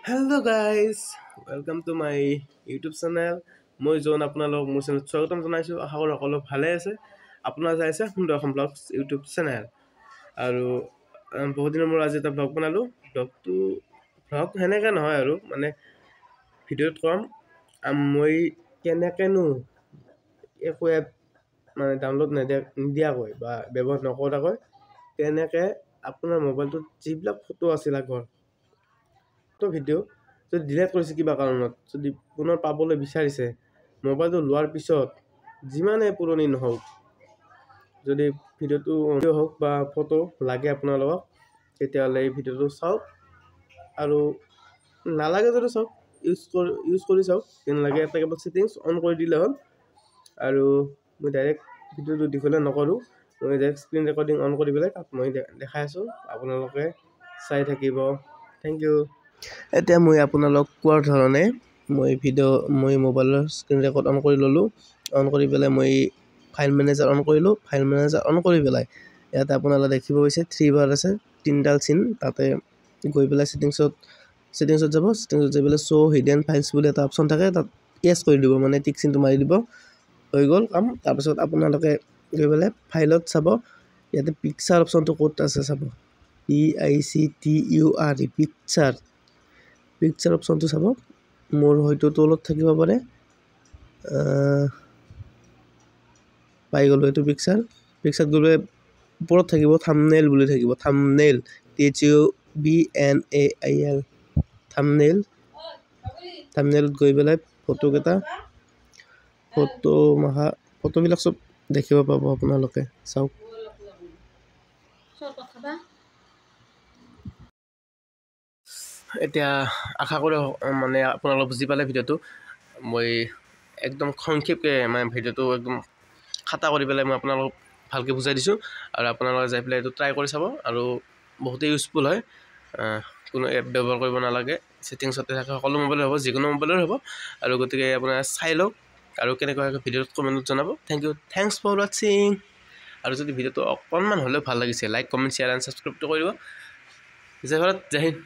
Hello guys, welcome to my YouTube channel. মই জন আপোনালোক মোৰ চেনেলত স্বাগতম জনাইছোঁ। আশা কৰোঁ সকলো ভালে আছে। আপোনাৰ চাইছে সুন্দৰ অসম ব্লগছ ইউটিউব চেনেল আৰু বহুত দিনৰ মূৰত আজি এটা ব্লগ বনালোঁ। ব্লগ সেনেকৈ নহয় আৰু মানে ভিডিঅ'ত ক'ম মই কেনেকৈনো একো এপ মানে ডাউনলোড নিদিয়াকৈ বা ব্যৱহাৰ নকৰাকৈ কেনেকৈ আপোনাৰ মোবাইলটোত যিবিলাক ফটো আছিল আগৰ ভিডিঅ' যদি ডিলেট কৰিছে কিবা কাৰণত, যদি পুনৰ পাবলৈ বিচাৰিছে মোবাইলটো লোৱাৰ পিছত যিমানেই পুৰণি নহওক, যদি ভিডিঅ'টো হওক বা ফটো লাগে আপোনালোকক, তেতিয়াহ'লে এই ভিডিঅ'টো চাওক আৰু নালাগে যদি চাওক, ইউজ কৰি চাওক। নালাগে এটা কেৱল ছেটিংছ অন কৰি দিলে হ'ল। আৰু মই ডাইৰেক্ট ভিডিঅ'টো দীঘলীয়া নকৰোঁ, মই ডাইৰেক্ট স্ক্ৰীণ ৰেকৰ্ডিং অন কৰি পেলাই তাত মই দেখাই আছোঁ, আপোনালোকে চাই থাকিব। Thank you. এতিয়া মই আপোনালোক কোৱাৰ ধৰণে মই মোবাইলৰ স্ক্ৰীণ ৰেকৰ্ড অন কৰি ল'লোঁ। অন কৰি পেলাই মই ফাইল মেনেজাৰ অন কৰিলোঁ। ফাইল মেনেজাৰ অন কৰি পেলাই ইয়াতে আপোনালোকে দেখিব গৈছে 3 বাৰ আছে, 3ডাল চিন। তাতে গৈ পেলাই ছেটিংছত যাব। ছেটিংছত যাই পেলাই শ্ব' হিডেন ফাইলছ বুলি এটা অপশ্যন থাকে, তাত য়েছ কৰি দিব, মানে টিক চিনটো মাৰি দিব, হৈ গ'ল কাম। তাৰপিছত আপোনালোকে গৈ পেলাই ফাইলত চাব, ইয়াতে পিকচাৰ অপশ্যনটো ক'ত আছে চাব, PICTUR পিকচাৰ অপশ্যনটো চাব। মোৰ হয়তো তলত থাকিব পাৰে, পাই গ'লোঁ এইটো পিকচাৰত গ'লে ওপৰত থাকিব থাম্বনেইল বুলি থাকিব, থাম্বনেইল THUBNAIL থাম্বনেইলত গৈ পেলাই ফটোবিলাক চব দেখিব পাব আপোনালোকে, চাওক। এতিয়া আশা কৰোঁ মানে আপোনালোকে বুজি পালে ভিডিঅ'টো। মই একদম সংক্ষেপকৈ মানে ভিডিঅ'টো একদম খাটা কৰি পেলাই মই আপোনালোকক ভালকৈ বুজাই দিছোঁ, আৰু আপোনালোকে যাই পেলাই এইটো ট্ৰাই কৰি চাব। আৰু বহুতেই ইউজফুল হয়, কোনো এপ ব্যৱহাৰ কৰিব নালাগে, ছেটিংছতে থাকে, সকলো মোবাইলৰ হ'ব, যিকোনো মোবাইলৰ হ'ব। আৰু গতিকে আপোনাৰ চাই লওক আৰু কেনেকুৱা ভিডিঅ'ত কমেণ্টত জনাব। থেংকছ ফৰ ৱাচিং। আৰু যদি ভিডিঅ'টো অকণমান হ'লেও ভাল লাগিছে, লাইক, কমেণ্ট, শ্বেয়াৰ এণ্ড ছাবস্ক্ৰাইবটো কৰিব। জয় ভাৰত, জয় হিন্দ।